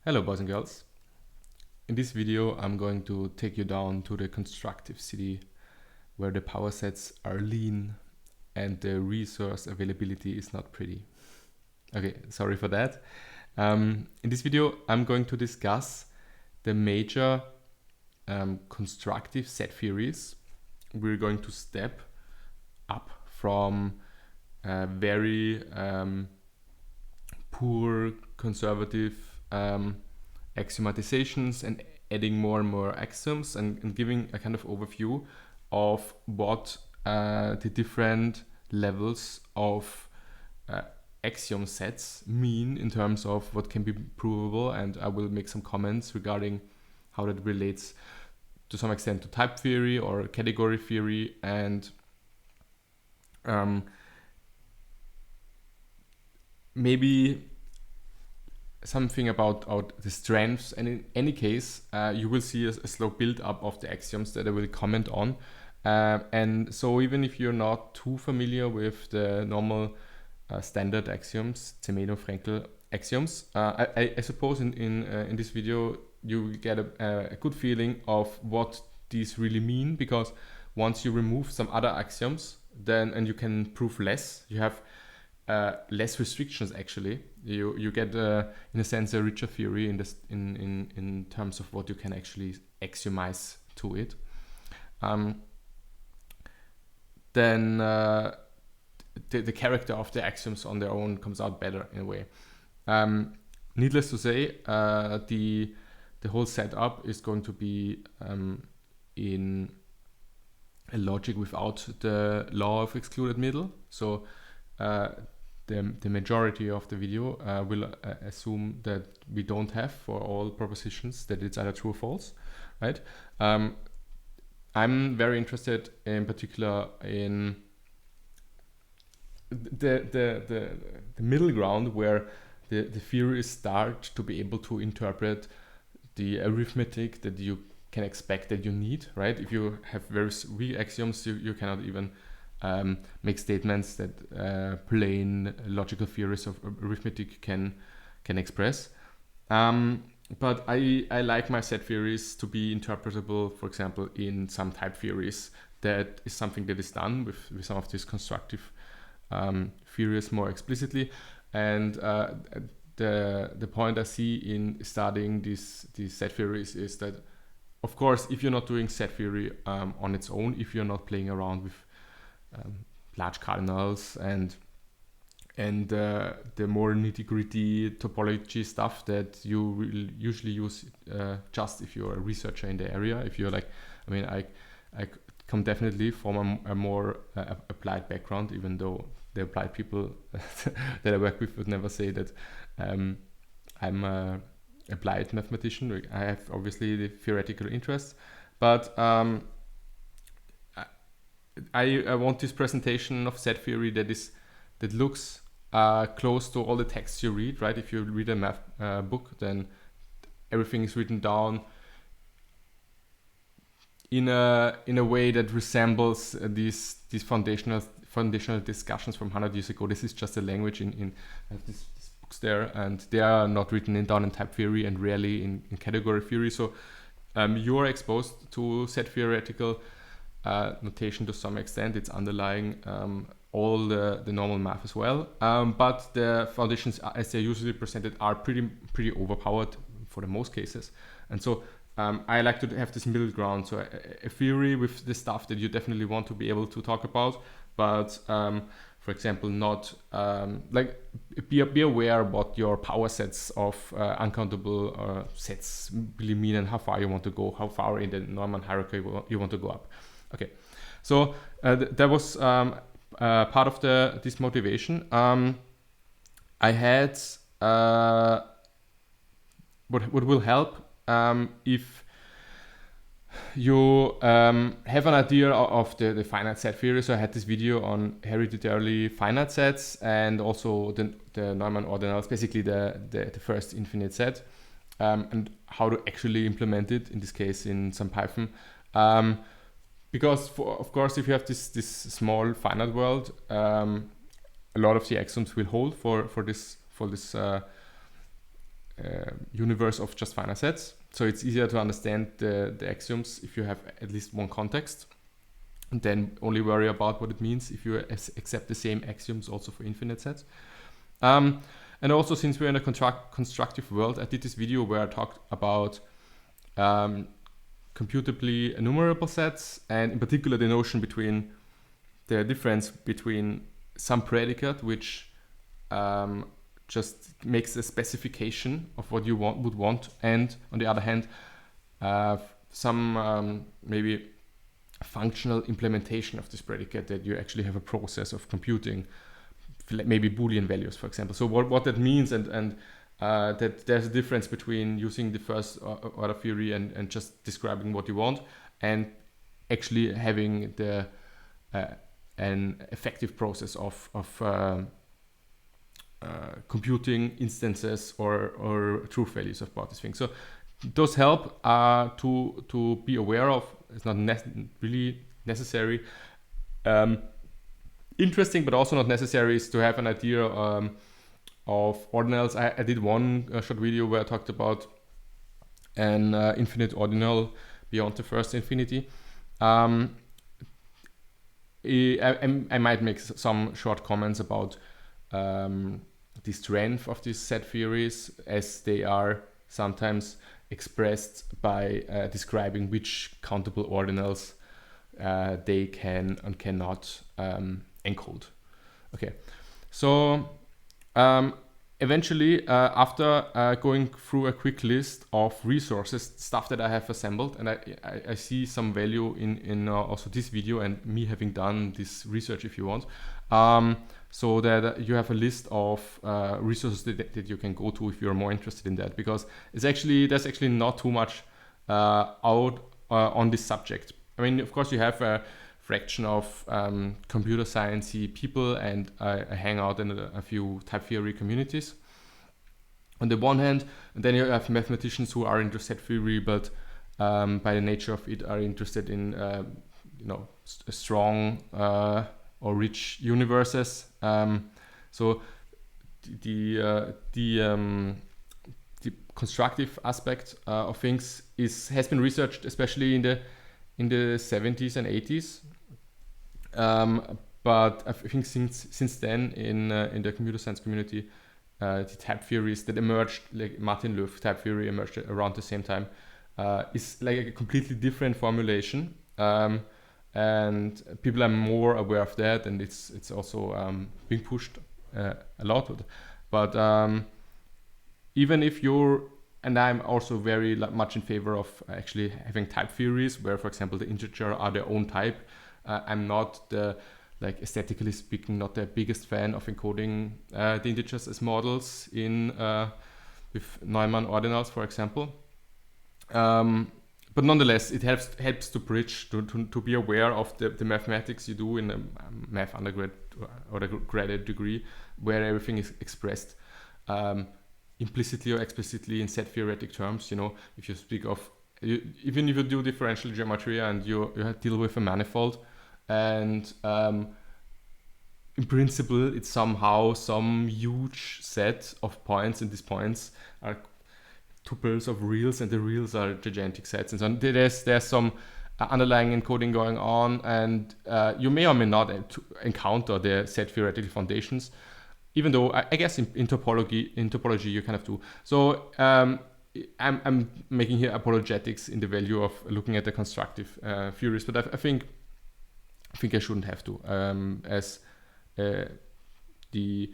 Hello boys and girls. In this video I'm going to take you down to the constructive city where the power sets are lean and the resource availability is not pretty. Okay, sorry for that. In this video I'm going to discuss the major constructive set theories. We're going to step up from very poor conservative axiomatizations and adding more and more axioms and giving a kind of overview of what the different levels of axiom sets mean in terms of what can be provable, and I will make some comments regarding how that relates to some extent to type theory or category theory, and maybe something about the strengths. And in any case, you will see a slow build up of the axioms that I will comment on. And so even if you're not too familiar with the normal standard axioms, Zermelo-Fraenkel axioms, I suppose in this video you get a good feeling of what these really mean, because once you remove some other axioms, then and you can prove less, you have less restrictions. Actually, you get in a sense a richer theory in terms of what you can actually axiomize to it. Then the character of the axioms on their own comes out better in a way. Needless to say, the whole setup is going to be in a logic without the law of excluded middle. So the majority of the video will assume that we don't have, for all propositions, that it's either true or false, right? I'm very interested in particular in the middle ground where the theories start to be able to interpret the arithmetic that you can expect that you need, right? If you have very weak axioms, you cannot even make statements that plain logical theories of arithmetic can express. But I like my set theories to be interpretable, for example, in some type theories. That is something that is done with some of these constructive theories more explicitly. And the point I see in studying these set theories is that, of course, if you're not doing set theory on its own, if you're not playing around with large cardinals and the more nitty-gritty topology stuff that you will usually use just if you're a researcher in the area. If you're like, I mean, I come definitely from a more applied background, even though the applied people that I work with would never say that I'm a applied mathematician. I have obviously the theoretical interests, but I want this presentation of set theory that looks close to all the texts you read, right? If you read a math book, then everything is written down in a way that resembles these foundational discussions from 100 years ago. This is just a language in these books there, and they are not written down in type theory and rarely in category theory. So you are exposed to set theoretical notation to some extent. It's underlying all the normal math as well, but the foundations as they're usually presented are pretty overpowered for the most cases. And so I like to have this middle ground, so a theory with the stuff that you definitely want to be able to talk about, but for example not like be aware what your power sets of uncountable sets really mean and how far you want to go, how far in the Neumann hierarchy you want to go up. Okay, so that was part of this motivation. I had what will help if you have an idea of the finite set theory. So I had this video on hereditarily finite sets and also the Neumann ordinals, basically the first infinite set, and how to actually implement it, in this case in some Python. Because of course, if you have this small finite world, a lot of the axioms will hold for this universe of just finite sets. So it's easier to understand the axioms if you have at least one context, and then only worry about what it means if you accept the same axioms also for infinite sets. And also, since we're in a constructive world, I did this video where I talked about computably enumerable sets, and in particular the notion between the difference between some predicate which just makes a specification of what you would want, and on the other hand some maybe functional implementation of this predicate, that you actually have a process of computing maybe Boolean values, for example. So what that means, and that there's a difference between using the first order theory and just describing what you want, and actually having the an effective process of computing instances or truth values about this thing. So those help to be aware of. It's not really necessary. Interesting, but also not necessary, is to have an idea of ordinals. I did one short video where I talked about an infinite ordinal beyond the first infinity. I might make some short comments about the strength of these set theories, as they are sometimes expressed by describing which countable ordinals they can and cannot encode. Okay, so eventually, after going through a quick list of resources, stuff that I have assembled, and I see some value in also this video and me having done this research, if you want, so that you have a list of resources that you can go to if you're more interested in that, because there's actually not too much out on this subject. I mean, of course, you have a fraction of computer sciencey people, and I hang out in a few type theory communities on the one hand, and then you have mathematicians who are into set theory, but by the nature of it are interested in strong or rich universes. So the constructive aspect of things has been researched, especially in the 70s and 80s. But I think since then in the computer science community, the type theories that emerged, like Martin Löw type theory emerged around the same time, is like a completely different formulation, and people are more aware of that, and it's also being pushed a lot. But even if you're, and I'm also very much in favor of actually having type theories where, for example, the integer are their own type. I'm not aesthetically speaking, not the biggest fan of encoding the integers as models with Neumann ordinals, for example. But nonetheless, it helps to bridge, to be aware of the mathematics you do in a math undergrad or a graduate degree, where everything is expressed implicitly or explicitly in set theoretic terms. If you speak of, even if you do differential geometry and you deal with a manifold, and in principle it's somehow some huge set of points, and these points are tuples of reals, and the reals are gigantic sets, and so on. There's some underlying encoding going on, and you may or may not encounter the set theoretical foundations, even though I guess in topology you kind of do. So I'm making here apologetics in the value of looking at the constructive theories, but I think I shouldn't have to, as we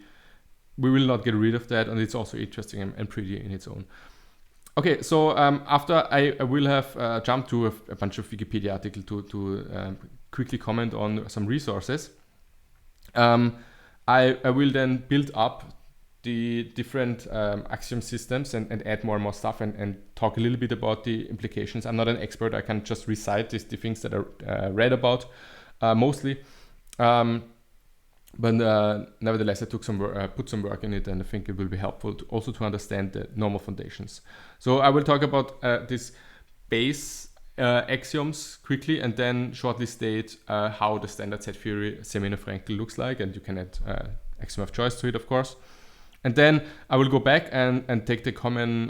will not get rid of that, and it's also interesting and pretty in its own. Okay, so after I will have jumped to a bunch of Wikipedia articles to quickly comment on some resources. I will then build up the different axiom systems and add more and more stuff and talk a little bit about the implications. I'm not an expert. I can just recite the things that I read about mostly. But nevertheless, I took put some work in it, and I think it will be helpful to understand the normal foundations. So I will talk about this base axioms quickly, and then shortly state how the standard set theory semi-Frankel looks like, and you can add axiom of choice to it, of course. And then I will go back and take the common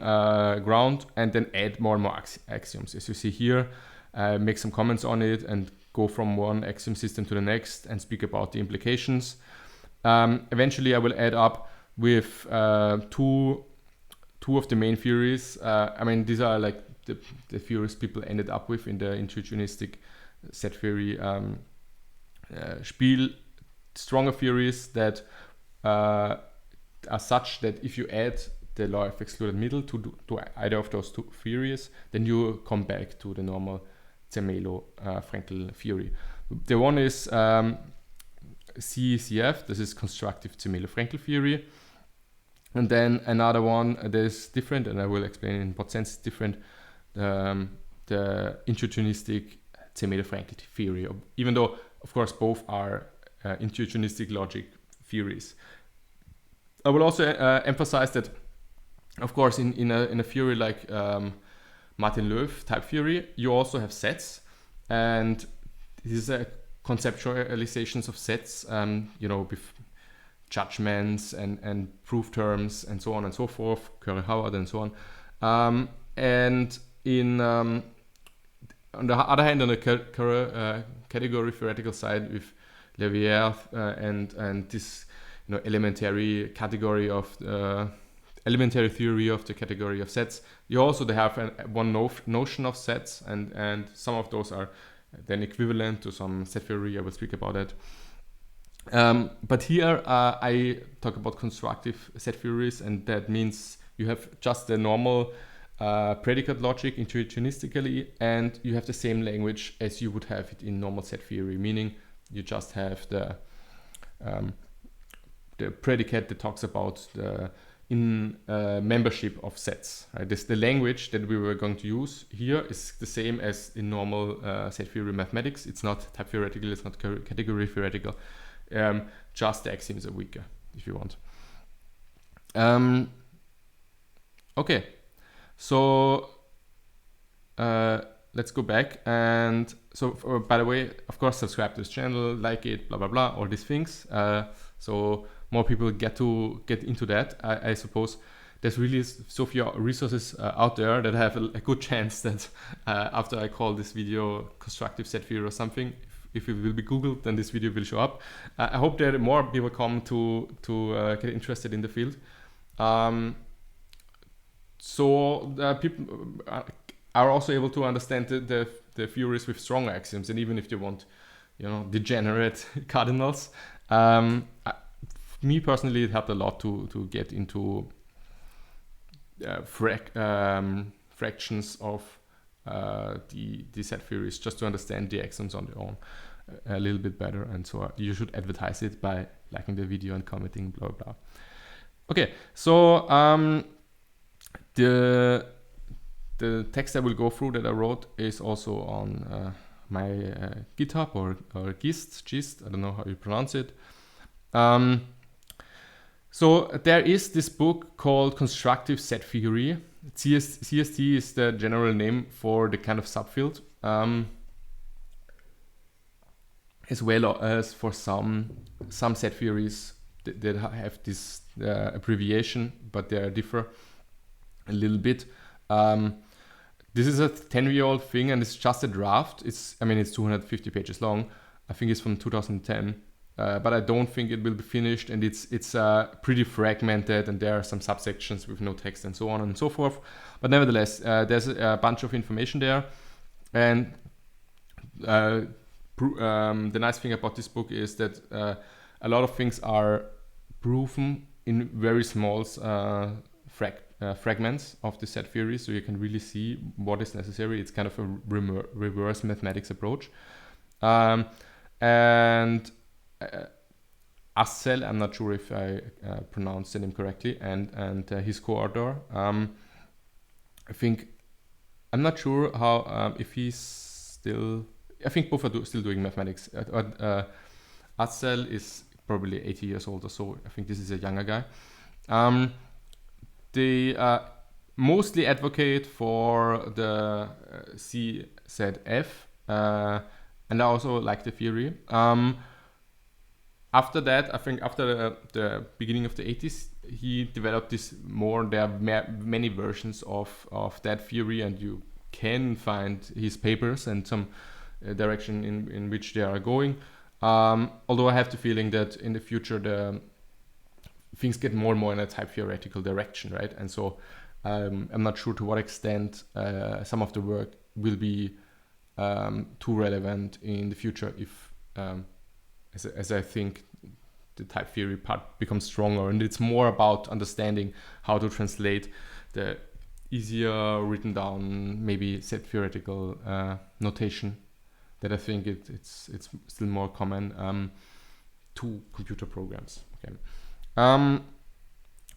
ground and then add more and more axioms. As you see here, make some comments on it and go from one axiom system to the next and speak about the implications. Eventually, I will add up with two of the main theories. I mean, these are like the theories people ended up with in the intuitionistic set theory spiel. Stronger theories that are such that if you add the law of excluded middle to either of those two theories, then you come back to the normal Zermelo-Fraenkel theory. The one is CECF, this is constructive Zermelo-Fraenkel theory. And then another one that is different, and I will explain in what sense it's different, the intuitionistic Zermelo-Fraenkel theory, even though, of course, both are intuitionistic logic theories. I will also emphasize that, of course, in a theory like Martin Löw type theory, you also have sets, and these are conceptualizations of sets, with judgments and proof terms and so on and so forth, Curry-Howard and so on. And on the other hand, on the category theoretical side with Levier and this elementary category of elementary theory of the category of sets, you also have one notion of sets, and some of those are then equivalent to some set theory. I will speak about it. But here I talk about constructive set theories, and that means you have just the normal predicate logic intuitionistically, and you have the same language as you would have it in normal set theory, meaning you just have the predicate that talks about the membership of sets. Right? The language that we were going to use here is the same as in normal set theory mathematics. It's not type theoretical, it's not category theoretical. Just the axioms are weaker, if you want. Okay, so let's go back. And so, by the way, of course, subscribe to this channel, like it, blah, blah, blah, all these things. So more people get into that. I suppose there's really so few resources out there that have a good chance that after I call this video constructive set theory or something, if it will be Googled, then this video will show up. I hope that more people come to get interested in the field. So people are also able to understand the theories with strong axioms, and even if they want, degenerate cardinals. Me personally, it helped a lot to get into fractions of the set theories, just to understand the axioms on their own a little bit better. And so you should advertise it by liking the video and commenting, blah, blah. Okay, so the text I will go through that I wrote is also on my GitHub or gist, I don't know how you pronounce it. So there is this book called Constructive Set Theory. CST is the general name for the kind of subfield, as well as for some set theories that have this abbreviation, but they differ a little bit. This is a 10-year-old thing, and it's just a draft. It's 250 pages long. I think it's from 2010. But I don't think it will be finished, and it's pretty fragmented, and there are some subsections with no text and so on and so forth. But nevertheless, there's a bunch of information there, and the nice thing about this book is that a lot of things are proven in very small fragments of the set theory, so you can really see what is necessary. It's kind of a reverse mathematics approach, and Assel, I'm not sure if I pronounced the name correctly, and his co-author. I'm not sure how if he's still. I think both are still doing mathematics. Assel is probably 80 years old or so. I think this is a younger guy. They mostly advocate for the ZF, and I also like the theory. After that, I think after the beginning of the 80s, he developed this more. There are many versions of that theory, and you can find his papers and some direction in which they are going. Although I have the feeling that in the future the things get more and more in a type theoretical direction, right? And so I'm not sure to what extent some of the work will be too relevant in the future if, as I think the type theory part becomes stronger, and it's more about understanding how to translate the easier written down, maybe set theoretical notation that I think it's still more common to computer programs. Okay.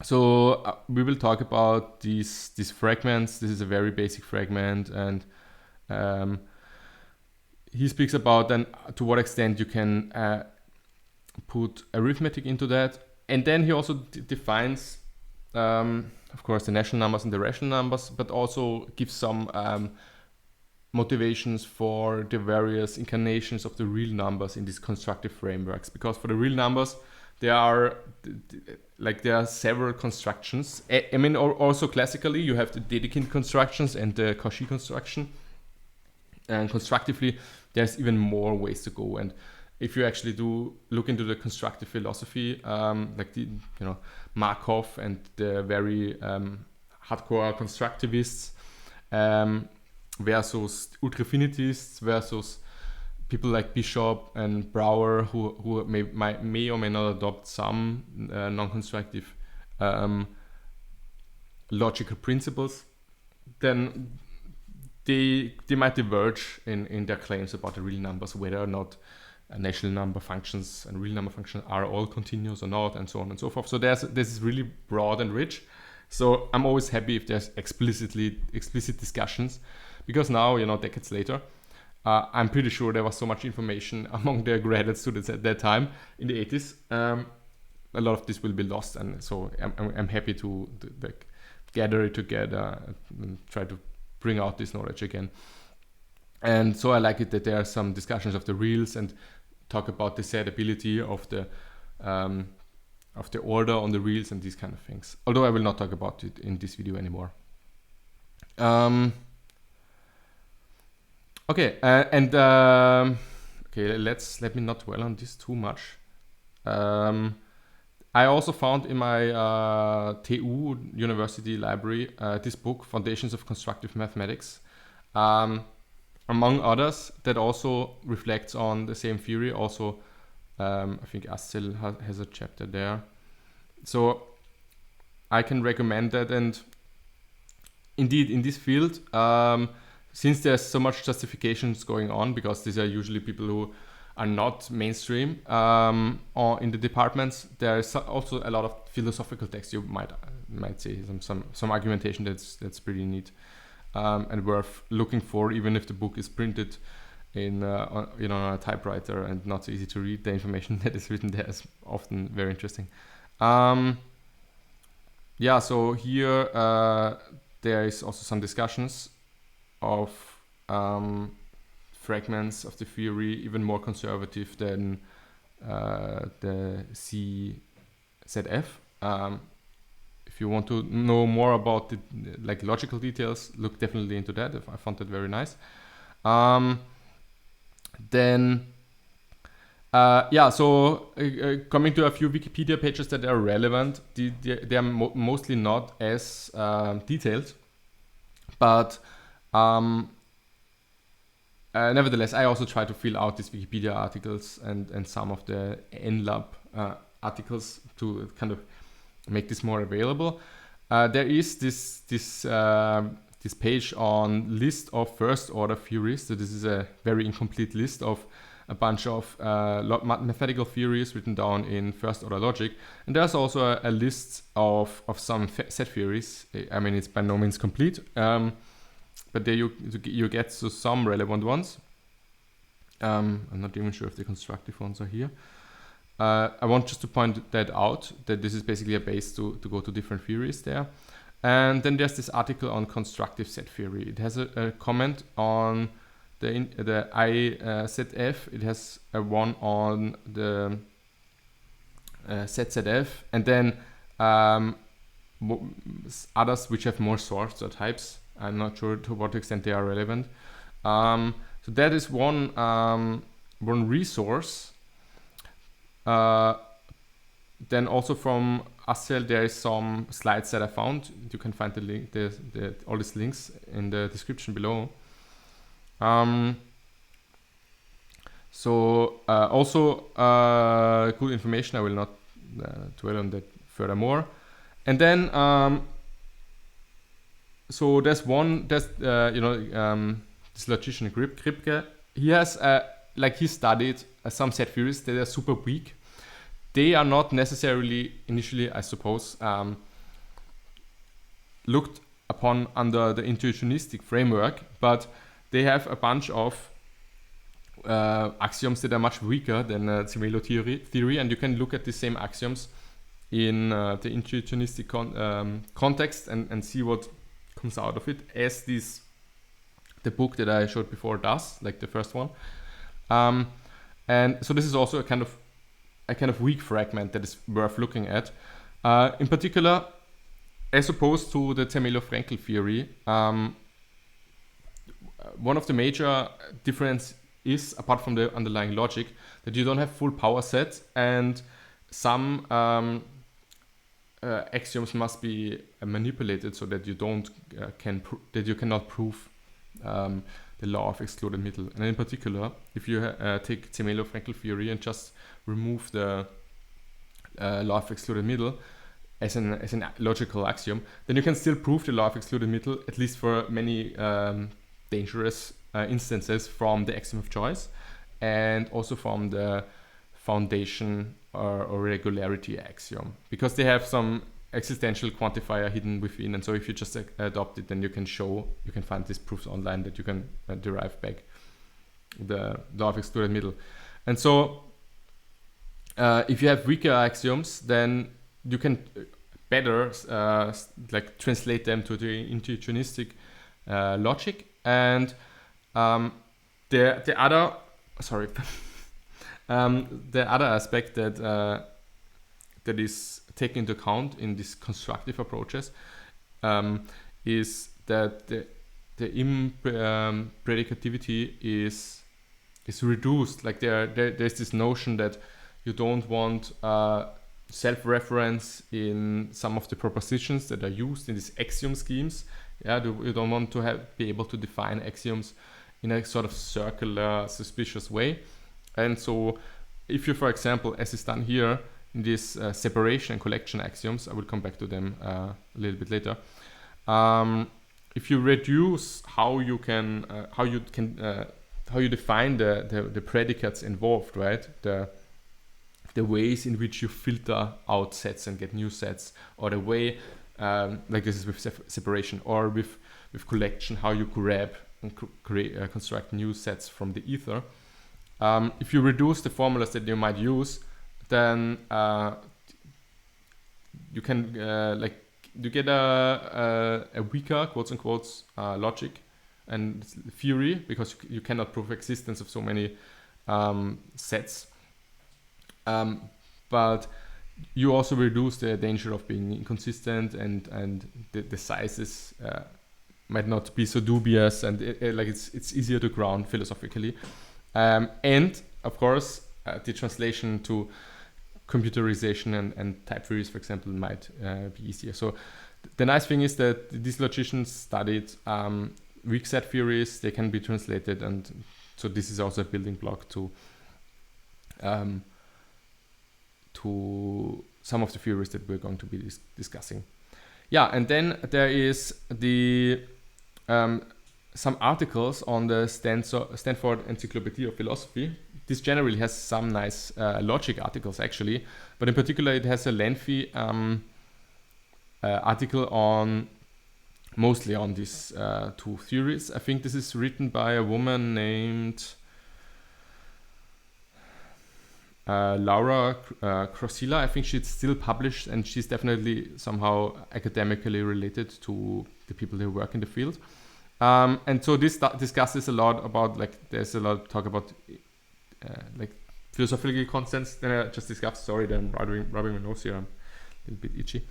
So we will talk about these fragments. This is a very basic fragment, and he speaks about then to what extent you can put arithmetic into that, and then he also defines, of course, the natural numbers and the rational numbers, but also gives some motivations for the various incarnations of the real numbers in these constructive frameworks. Because for the real numbers, there are several constructions. I mean, also classically, you have the Dedekind constructions and the Cauchy construction. And constructively, there's even more ways to go. And if you actually do look into the constructive philosophy, like the Markov and the very hardcore constructivists, versus ultrafinitists, versus people like Bishop and Brouwer, who may or may not adopt some non-constructive logical principles, then they might diverge in their claims about the real numbers, whether or not natural number functions and real number functions are all continuous or not, and so on and so forth. So this is really broad and rich. So I'm always happy if there's explicit discussions, because now, decades later, I'm pretty sure there was so much information among the graduate students at that time in the 80s. A lot of this will be lost, and so I'm happy to gather it together and try to bring out this knowledge again. And so I like it that there are some discussions of the reals and talk about the setability of the order on the reals and these kind of things. Although I will not talk about it in this video anymore. Okay, let me not dwell on this too much. I also found in my TU University library this book, Foundations of Constructive Mathematics, among others, that also reflects on the same theory. Also, I think Astel has a chapter there. So I can recommend that. And indeed, in this field, since there's so much justifications going on, because these are usually people who are not mainstream or in the departments, there's also a lot of philosophical text. You might say some argumentation that's pretty neat and worth looking for, even if the book is printed in on a typewriter and not so easy to read. The information that is written there is often very interesting. So here there is also some discussions of fragments of the theory, even more conservative than the ZF. If you want to know more about the logical details, look definitely into that. I found that very nice. Coming to a few Wikipedia pages that are relevant, they are mostly not as detailed, but nevertheless, I also try to fill out these Wikipedia articles and some of the NLab articles to kind of make this more available. There is this page on list of first order theories. So this is a very incomplete list of a bunch of mathematical theories written down in first order logic. And there's also a list of some set theories. I mean, it's by no means complete, but there you get to some relevant ones. I'm not even sure if the constructive ones are here. I want just to point that out, that this is basically a base to go to different theories there. And then there's this article on constructive set theory. It has a comment on the IZF. It has a one on the set ZF, and then others which have more sorts or types. I'm not sure to what extent they are relevant. So that is one resource. Then also from Axiom, there is some slides that I found. You can find the link, all these links in the description below. Also good information. I will not dwell on that furthermore. And then so there's this logician Kripke. He has he studied some set theories that are super weak. They are not necessarily initially, I suppose, looked upon under the intuitionistic framework, but they have a bunch of axioms that are much weaker than Zermelo theory, and you can look at the same axioms in the intuitionistic context and see what comes out of it, as the book that I showed before does, like the first one. And so this is also a kind of weak fragment that is worth looking at. In particular, as opposed to the Zermelo-Fraenkel theory, one of the major differences is, apart from the underlying logic, that you don't have full power sets, and some axioms must be manipulated so that you cannot prove the law of excluded middle. And in particular, if you take Zermelo-Fraenkel theory and just remove the law of excluded middle as an logical axiom, then you can still prove the law of excluded middle, at least for many dangerous instances, from the axiom of choice, and also from the foundation or regularity axiom, because they have some existential quantifier hidden within. And so if you just adopt it, then you can find these proofs online that you can derive back the law of excluded middle. And so if you have weaker axioms, then you can better translate them to the intuitionistic logic. And the other aspect that is taken into account in these constructive approaches is that the impredicativity is reduced. Like there's this notion that you don't want self-reference in some of the propositions that are used in these axiom schemes. You don't want to be able to define axioms in a sort of circular, suspicious way. And so if you, for example, as is done here in this separation and collection axioms, I will come back to them a little bit later. If you reduce how you define the predicates involved, right? The ways in which you filter out sets and get new sets, or the way, like this is with separation, or with collection, how you grab and construct new sets from the ether. If you reduce the formulas that you might use, then you can you get a weaker, quotes and quotes, logic and theory, because you cannot prove existence of so many sets. But you also reduce the danger of being inconsistent, and the sizes might not be so dubious, and it's easier to ground philosophically. And of course, the translation to computerization and type theories, for example, might be easier. So the nice thing is that these logicians studied weak set theories. They can be translated, and so this is also a building block to some of the theories that we're going to be discussing. Yeah, and then there is some articles on the Stanford Encyclopedia of Philosophy. This generally has some nice logic articles, actually, but in particular it has a lengthy article mostly on these two theories. I think this is written by a woman named Laura Crosilla. I think she's still published, and she's definitely somehow academically related to the people who work in the field. And so this discusses a lot about, there's a lot of talk about philosophical constants. Then I just discussed, sorry, then rubbing my nose here. I'm little bit itchy.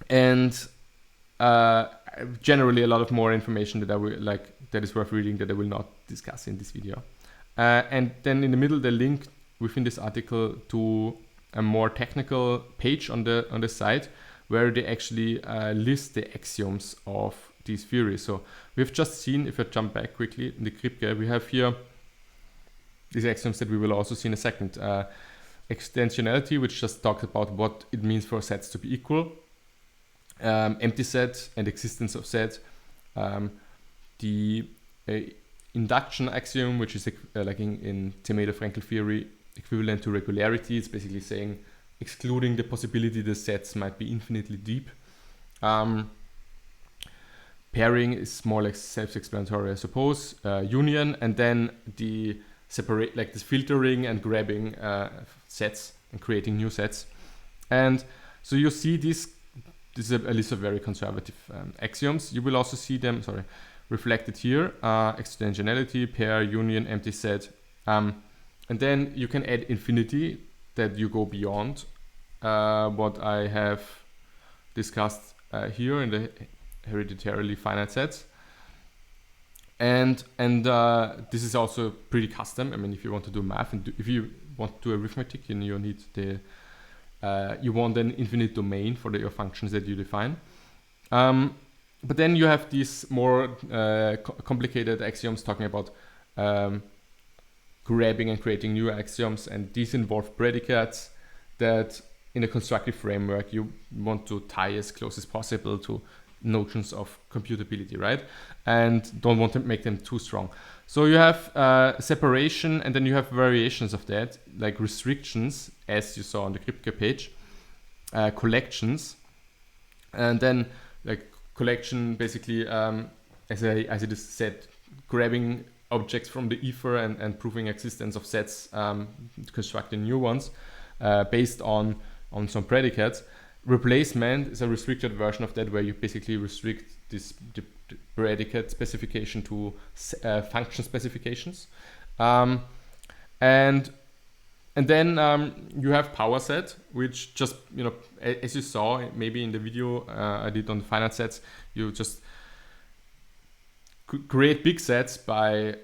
And generally a lot of more information that I will that is worth reading that I will not discuss in this video. And then in the middle, they link within this article to a more technical page on the site where they actually list the axioms of these theories. So we've just seen, if I jump back quickly in the Kripke, we have here these axioms that we will also see in a second. Extensionality, which just talks about what it means for sets to be equal. Empty set and existence of set. The induction axiom, which is like in Zermelo-Fraenkel theory, equivalent to regularity. It's basically saying excluding the possibility the sets might be infinitely deep. Pairing is more like self-explanatory, I suppose. Union, and then the separate, like this filtering and grabbing sets and creating new sets. And so you see this is a list of very conservative axioms. You will also see them, reflected here. Extensionality, pair, union, empty set. And then you can add infinity, that you go beyond what I have discussed here in the hereditarily finite sets. And this is also pretty custom. I mean, if you want to do math and if you want to do arithmetic, you need you want an infinite domain for your functions that you define. But then you have these more complicated axioms talking about grabbing and creating new axioms, and these involve predicates that in a constructive framework you want to tie as close as possible to notions of computability, right? And don't want to make them too strong. So you have separation, and then you have variations of that, like restrictions, as you saw on the Kripke page, collections, and then like collection basically, as it is said, grabbing objects from the ether and proving existence of sets, constructing new ones based on some predicates. Replacement is a restricted version of that, where you basically restrict the predicate specification to function specifications, and then you have power set, which just, as you saw maybe in the video I did on the finite sets, you just create big sets by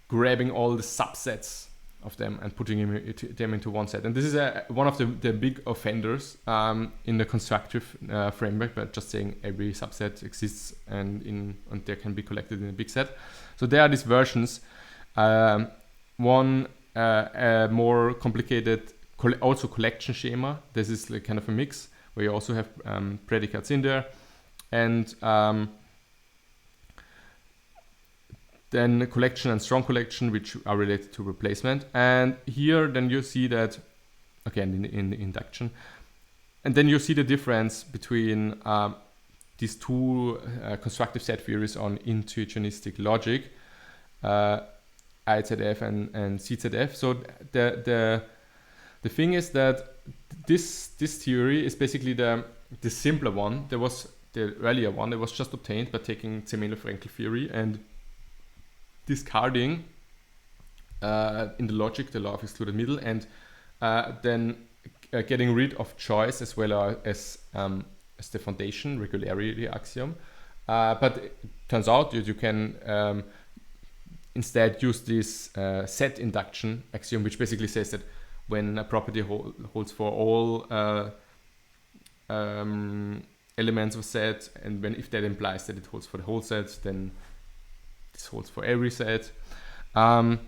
grabbing all the subsets of them and putting them into one set. And this is one of the big offenders in the constructive framework, but just saying every subset exists and they can be collected in a big set. So there are these versions. One more complicated also collection schema. This is like kind of a mix where you also have predicates in there, and then collection and strong collection, which are related to replacement. And here then you see that, again in the induction, and then you see the difference between these two constructive set theories on intuitionistic logic, IZF and ZZF. So the thing is that this theory is basically the simpler one. There was the earlier one that was just obtained by taking Zermelo-Fraenkel theory and discarding in the logic the law of excluded middle, and then getting rid of choice as well as the foundation regularity axiom. But it turns out that you can instead use this set induction axiom, which basically says that when a property holds for all elements of a set, and if that implies that it holds for the whole set, then this holds for every set. So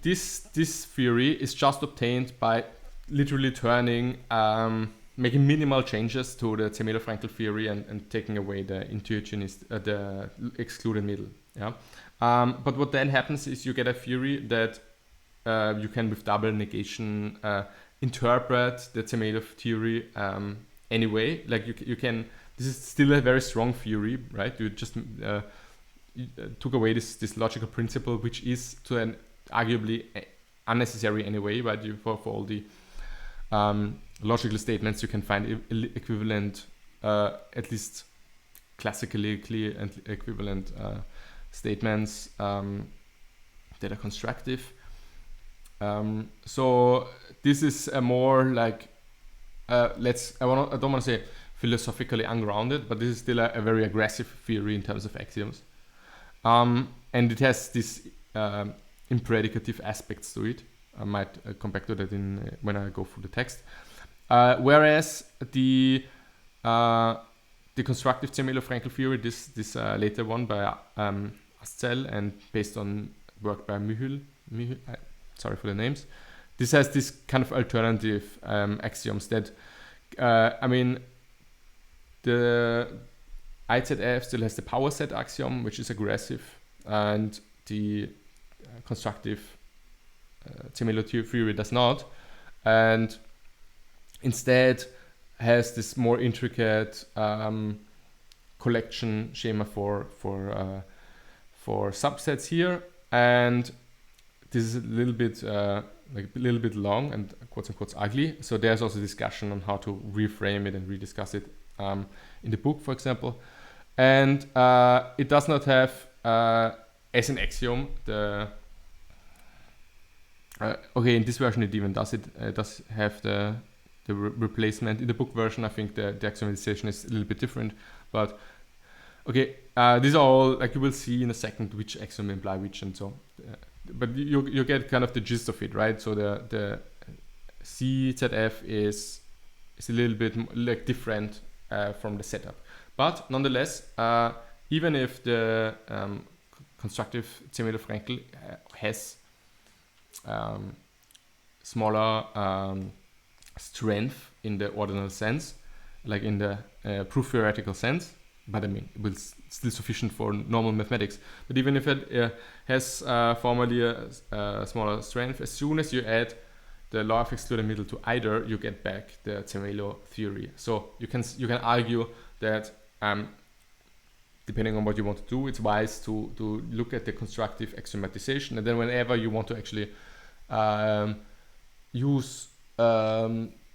this theory is just obtained by literally turning, making minimal changes to the Zermelo-Fraenkel theory and taking away the the excluded middle. Yeah. But what then happens is you get a theory that you can, with double negation, interpret the Zermelo theory anyway. Like you can. This is still a very strong theory, right? You just you took away this logical principle, which is to an arguably unnecessary anyway, right? For all the logical statements, you can find equivalent, at least classically clear and equivalent statements that are constructive. So this is a more like I don't want to say philosophically ungrounded, but this is still a very aggressive theory in terms of axioms, and it has this impredicative aspects to it. I might come back to that when I go through the text. Whereas the constructive Zermelo-Fraenkel theory, this later one by Astzel and based on work by Mühl, sorry for the names. This has this kind of alternative axioms that, I mean, the IZF still has the Power Set Axiom, which is aggressive, and the constructive Zermelo theory does not, and instead has this more intricate collection schema for subsets here, and this is a little bit long and quotes unquote ugly. So there's also discussion on how to reframe it and rediscuss it in the book, for example. And it does not have as an axiom the okay, in this version it even does it. It does have the replacement. In the book version, I think the axiomatization is a little bit different. But okay, these are all, like you will see in a second, which axiom imply which and so. But you get kind of the gist of it, right? So the CZF is a little bit like different from the setup. But nonetheless, even if the constructive Zermelo-Fraenkel has smaller strength in the ordinal sense, like in the proof theoretical sense, but I mean, it will still sufficient for normal mathematics. But even if it has formally a smaller strength, as soon as you add the law of excluded middle to either, you get back the Zermelo theory. So you can argue that depending on what you want to do, it's wise to look at the constructive axiomatization, and then whenever you want to actually use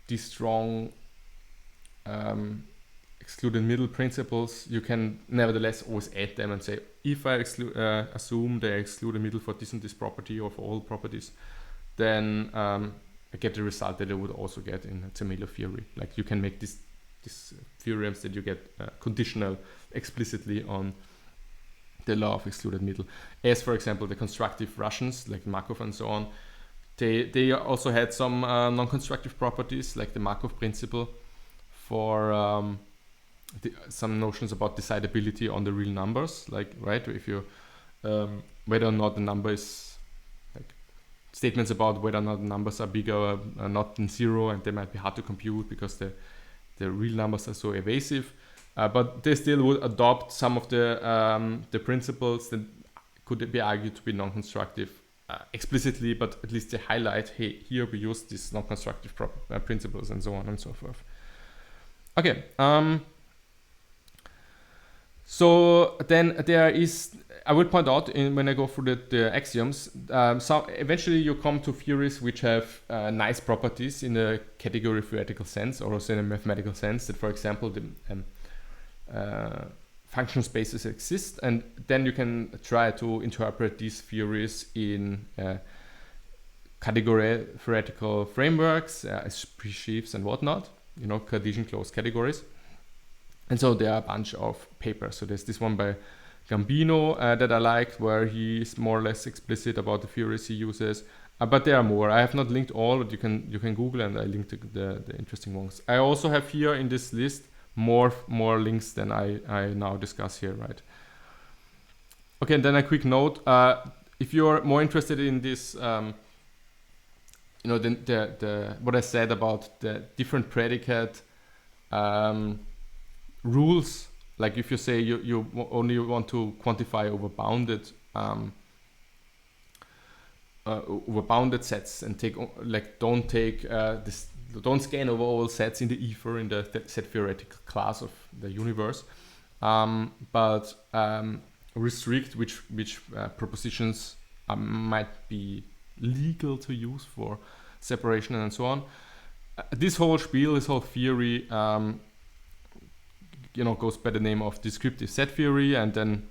these strong excluded middle principles, you can nevertheless always add them and say, if I assume the excluded middle for this and this property or for all properties, then I get the result that I would also get in Zermelo theory. Like you can make these theorems that you get conditional explicitly on the law of excluded middle. As for example, the constructive Russians like Markov and so on, they also had some non-constructive properties like the Markov principle for some notions about decidability on the real numbers, like, right, if you whether or not the number is, like, statements about whether or not the numbers are bigger or not than zero, and they might be hard to compute because the real numbers are so evasive, but they still would adopt some of the principles that could be argued to be non-constructive explicitly, but at least they highlight, hey, here we use these non-constructive principles and so on and so forth. Okay, so then there is, I will point out when I go through the axioms, so eventually you come to theories which have nice properties in a category theoretical sense, or also in a mathematical sense, that for example the function spaces exist, and then you can try to interpret these theories in category theoretical frameworks, sheaves and whatnot, you know, Cartesian closed categories. And so there are a bunch of papers. So there's this one by Gambino that I liked, where he is more or less explicit about the theories he uses. But there are more. I have not linked all, but you can Google, and I linked the interesting ones. I also have here in this list more links than I now discuss here, right? Okay, and then a quick note. If you're more interested in this, you know, the what I said about the different predicate rules, like if you say you only want to quantify over bounded sets and take, like, don't scan over all sets in the ether in the set theoretical class of the universe, but restrict which propositions might be legal to use for separation and so on. This whole spiel, this whole theory, you know, goes by the name of descriptive set theory, and then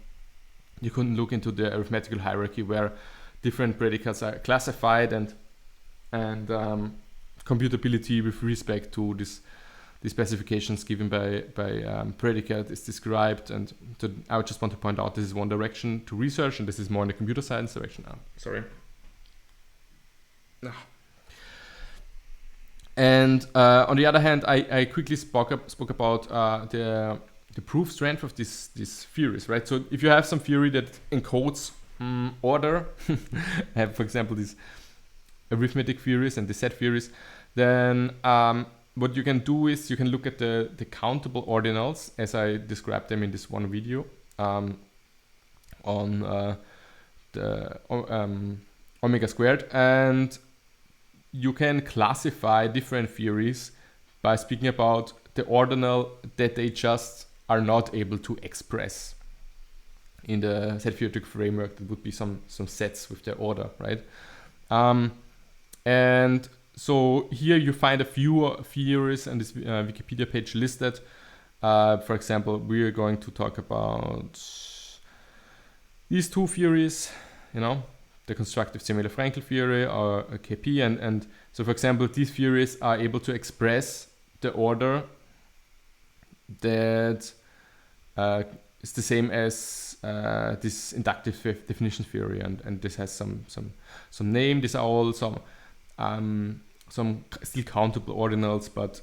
you can look into the arithmetical hierarchy where different predicates are classified, and computability with respect to the specifications given by predicate is described. And so I would just want to point out this is one direction to research, and this is more in the computer science direction. And on the other hand, I quickly spoke about the proof strength of this Furies, right? So if you have some theory that encodes order, have for example this arithmetic Furies and the set Furies, then what you can do is you can look at the countable ordinals as I described them in this one video on the omega squared, and you can classify different theories by speaking about the ordinal that they just are not able to express in the set theoretic framework. That would be some sets with their order, right? And so here you find a few theories on this Wikipedia page listed. For example, we are going to talk about these two theories, the constructive similar Frankel theory or KP, and so for example, these theories are able to express the order that is the same as this inductive definition theory, and this has some name. These are all some still countable ordinals, but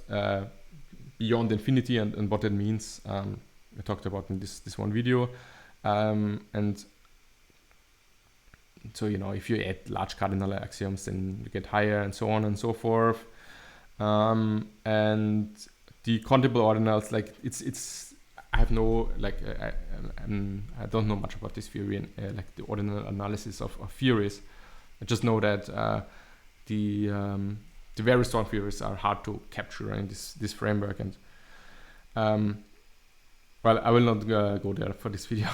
beyond infinity, and what that means I talked about in this one video. And so if you add large cardinal axioms, then you get higher, and so on and so forth. And the countable ordinals, like it's I have no I don't know much about this theory and like the ordinal analysis of theories. I just know that the very strong theories are hard to capture in this framework, and well, I will not go there for this video.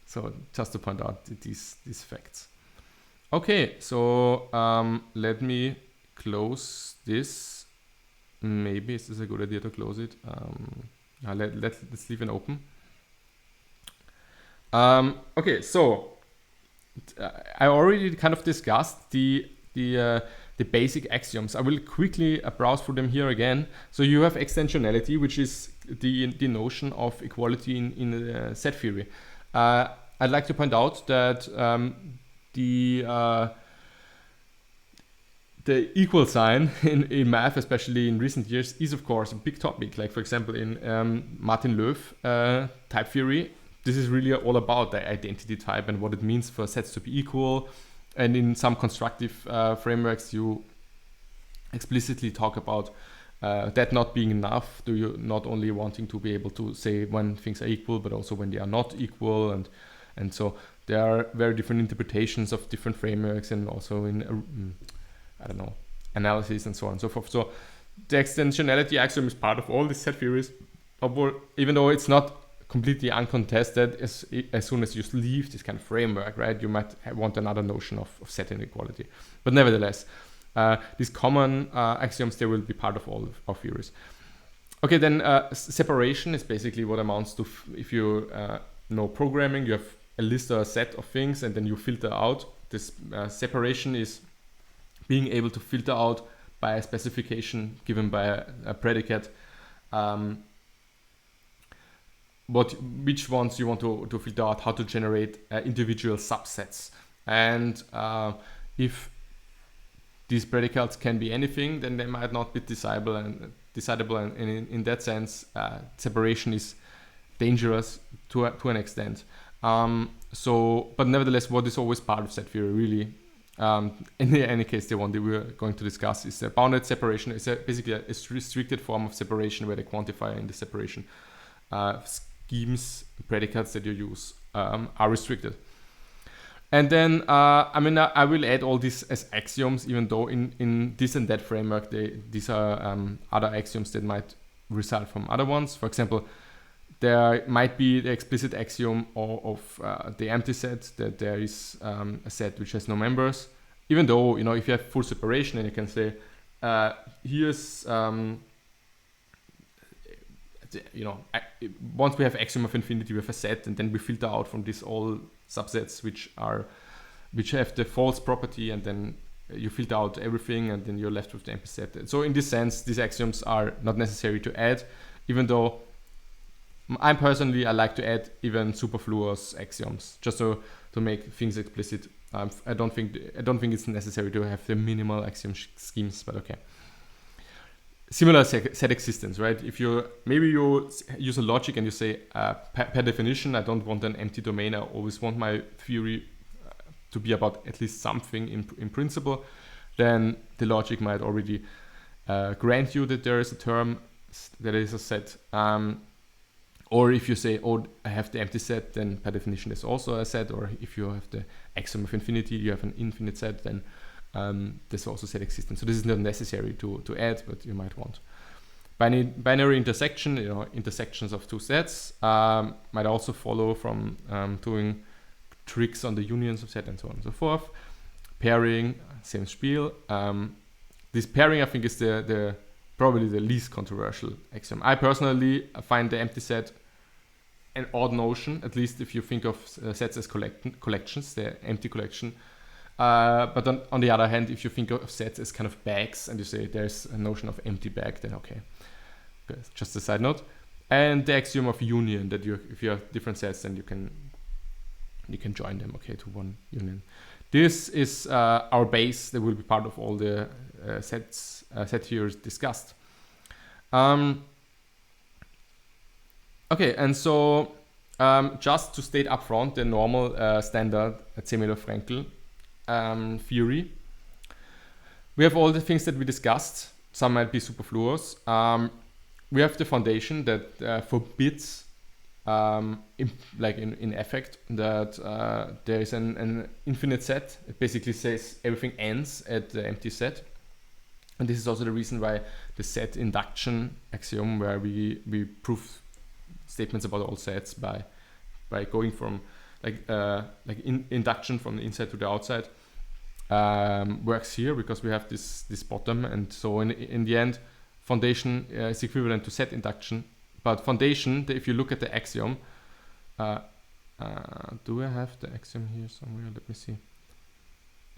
So just to point out these facts. Okay, so let me close this. Maybe is this a good idea to close it? Let's leave it open. Okay, so I already kind of discussed the basic axioms. I will quickly browse through them here again. So you have extensionality, which is the notion of equality in set theory. I'd like to point out that the equal sign in math, especially in recent years, is of course a big topic. Like for example, in Martin Löw type theory, this is really all about the identity type and what it means for sets to be equal. And in some constructive frameworks, you explicitly talk about that not being enough. Do you not only wanting to be able to say when things are equal, but also when they are not equal, and so there are very different interpretations of different frameworks, and also in analysis and so on and so forth. So the extensionality axiom is part of all these set theories, even though it's not completely uncontested. As soon as you leave this kind of framework, right, you might want another notion of set inequality. But nevertheless, these common axioms, they will be part of all of theories. Okay, then separation is basically what amounts to, if you know programming, you have a list or a set of things, and then you filter out. This separation is being able to filter out by a specification given by a predicate which ones you want to filter out, how to generate individual subsets. And if these predicates can be anything, then they might not be decidable, and in that sense, separation is dangerous to an extent. But nevertheless, what is always part of set theory, really, in any case, the one that we're going to discuss is bounded separation. It's basically a restricted form of separation where the quantifier in the separation schemes, predicates that you use are restricted. And then, I will add all this as axioms, even though in this and that framework, these are other axioms that might result from other ones. For example, there might be the explicit axiom of the empty set, that there is a set which has no members. Even though, if you have full separation, and you can say, here's once we have axiom of infinity, we have a set, and then we filter out from this all subsets which have the false property, and then you filter out everything, and then you're left with the empty set. So in this sense, these axioms are not necessary to add, even though I like to add even superfluous axioms just to make things explicit. I don't think it's necessary to have the minimal axiom schemes, but okay. Similar set existence, right? If you use a logic and you say per definition, I don't want an empty domain. I always want my theory to be about at least something in principle. Then the logic might already grant you that there is a term, that is a set. Or if you say, oh, I have the empty set, then per definition there's also a set. Or if you have the axiom of infinity, you have an infinite set, then there's also set existence. So this is not necessary to add, but you might want. Binary intersection, intersections of two sets might also follow from doing tricks on the unions of set and so on and so forth. Pairing, same spiel. This pairing, I think, is probably the least controversial axiom. I personally find the empty set an odd notion, at least if you think of sets as collections, the empty collection. But on the other hand, if you think of sets as kind of bags and you say there's a notion of empty bag, then okay. Just a side note. And the axiom of union, that if you have different sets, then you can join them, okay, to one union. This is our base that will be part of all the set theories discussed. Okay, and so just to state upfront the normal standard Zermelo-Fraenkel theory. We have all the things that we discussed. Some might be superfluous. We have the foundation that forbids, in effect, that there is an infinite set. It basically says everything ends at the empty set. And this is also the reason why the set induction axiom, where we prove statements about all sets by going from induction from the inside to the outside, works here because we have this bottom, and so in the end, foundation is equivalent to set induction. But foundation, if you look at the axiom, do I have the axiom here somewhere? Let me see.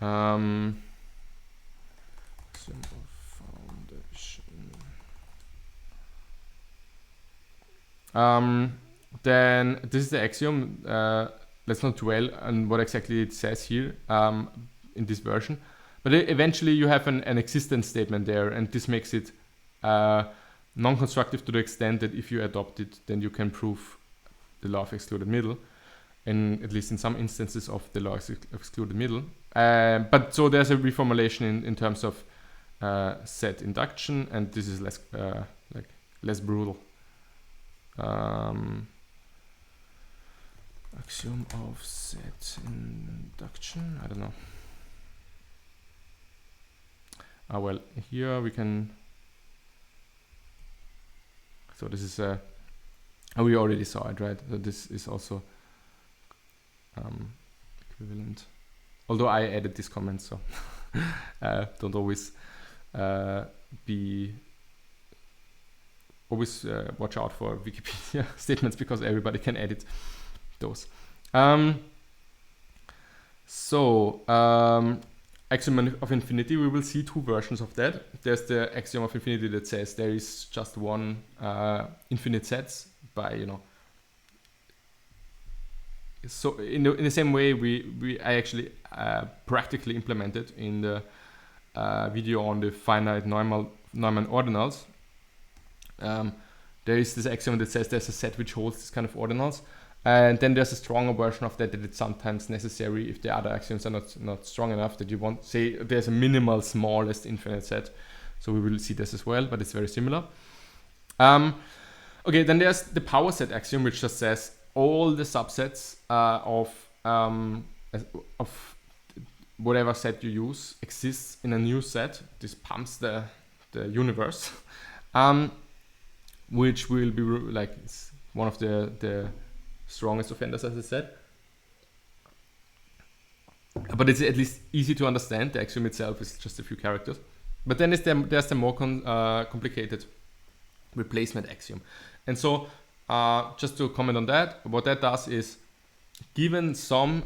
Axiom of foundation. Then this is the axiom. Let's not dwell on what exactly it says here in this version. But eventually you have an existence statement there, and this makes it non-constructive to the extent that if you adopt it, then you can prove the law of excluded middle, and at least in some instances of the law of excluded middle. But so there's a reformulation in terms of set induction, and this is less brutal. Axiom of set induction. I don't know. Well, here we can. So this is we already saw it, right? So this is also equivalent. Although I added this comment, so don't always watch out for Wikipedia statements, because everybody can edit those. Axiom of infinity, we will see two versions of that. There's the axiom of infinity that says there is just one infinite sets by, So in the same way, I actually practically implemented in the video on the finite Neumann ordinals. There is this axiom that says there's a set which holds this kind of ordinals. And then there's a stronger version of that it's sometimes necessary if the other axioms are not strong enough, that you want, say, there's a minimal smallest infinite set. So we will see this as well, but it's very similar. Okay, then there's the Power Set Axiom, which just says all the subsets of whatever set you use exists in a new set. This pumps the universe, which will be it's one of the strongest offenders, as I said. But it's at least easy to understand. The axiom itself is just a few characters. But then there's the more complicated replacement axiom. And so just to comment on that, what that does is, given some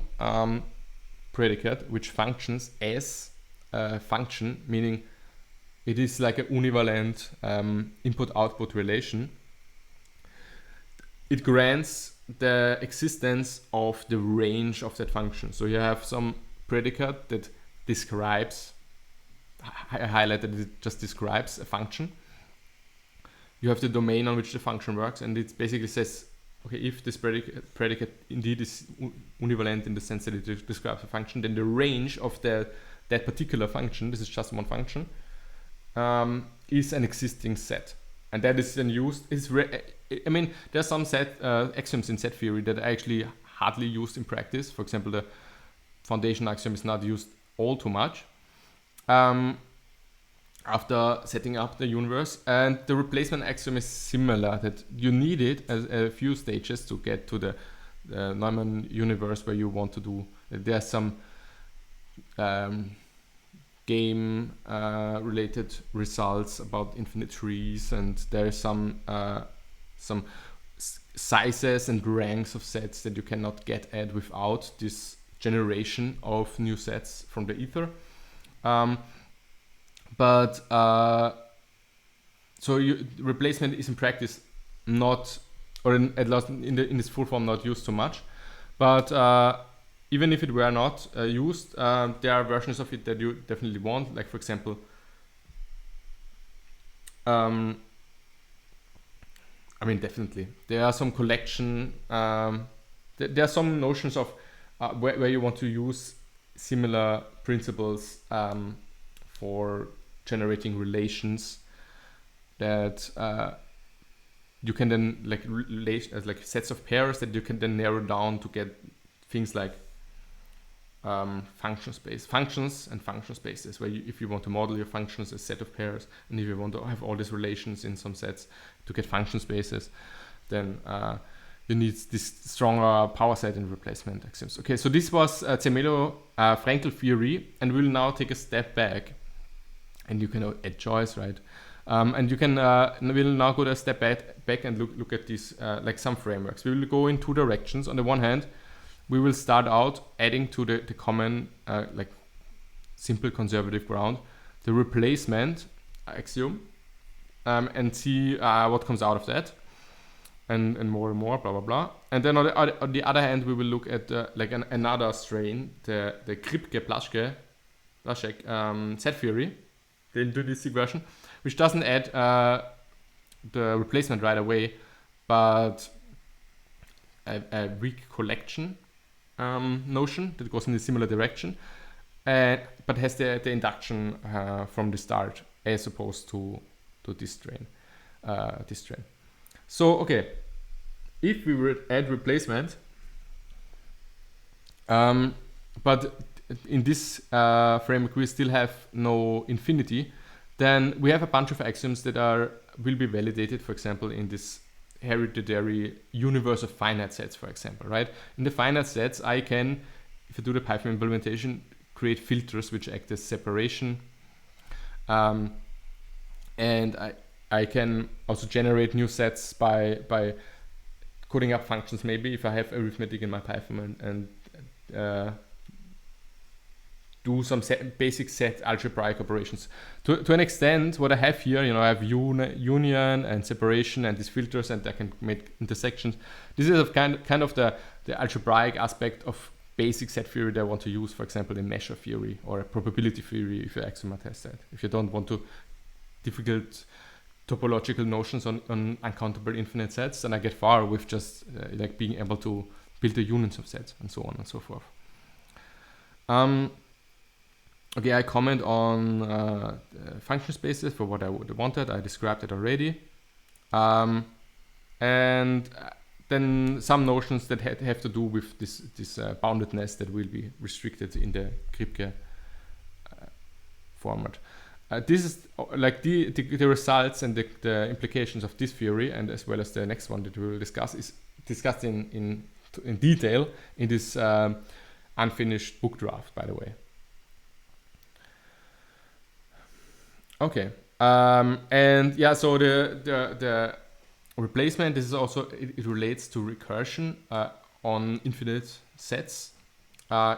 predicate which functions as a function, meaning it is like a univalent input-output relation, it grants the existence of the range of that function. So you have some predicate that describes, I highlighted it just describes a function. You have the domain on which the function works, and it basically says, okay, if this predicate indeed is univalent in the sense that it describes a function, then the range of that particular function, this is just one function, is an existing set. And that is then used, I mean, there are some axioms in set theory that are actually hardly used in practice. For example, the foundation axiom is not used all too much after setting up the universe. And the replacement axiom is similar, that you need it as a few stages to get to the Neumann universe where you want to do. There's some game related results about infinite trees, and there's some sizes and ranks of sets that you cannot get at without this generation of new sets from the ether. So replacement is in practice not, or at least in this full form, not used so much. But even if it were not used, there are versions of it that you definitely want. Like, for example, I mean, definitely there are some collection. There are some notions of where you want to use similar principles for generating relations that you can then relate as like sets of pairs that you can then narrow down to get things like functions and function spaces, where if you want to model your functions as set of pairs, and if you want to have all these relations in some sets to get function spaces, then you need this stronger power set and replacement axioms. Okay, so this was Zermelo-Fraenkel theory, and we'll now take a step back, and you can add choice, right? And you can we'll now go a step back and look at these like some frameworks. We will go in two directions. On the one hand, we will start out adding to the common like simple conservative ground the replacement axiom, and see what comes out of that, and more, blah blah blah. And then on the other hand, we will look at like another strain, the Kripke-Plaszek set theory, the intuitive version, which doesn't add the replacement right away, but a weak collection notion that goes in a similar direction, but has the induction from the start, as opposed to this strain. So okay, if we would add replacement, but in this framework we still have no infinity, then we have a bunch of axioms that will be validated, for example, in this hereditary universe of finite sets, for example, right? In the finite sets, I can, if I do the Python implementation, create filters which act as separation, and I can also generate new sets by coding up functions, maybe if I have arithmetic in my Python, and do some basic set algebraic operations. To an extent, what I have here, I have union and separation and these filters, and I can make intersections. This is kind of the algebraic aspect of basic set theory that I want to use, for example, in measure theory or probability theory, if you axiomatized set. If you don't want to difficult topological notions on uncountable infinite sets, then I get far with just like being able to build the unions of sets and so on and so forth. Okay, I comment on function spaces for what I would have wanted. I described it already. And then some notions that have to do with this boundedness that will be restricted in the Kripke format. This is like the results and the implications of this theory, and as well as the next one that we will discuss, is discussed in detail in this unfinished book draft, by the way. Okay, and yeah, so the replacement, this is also, it relates to recursion on infinite sets,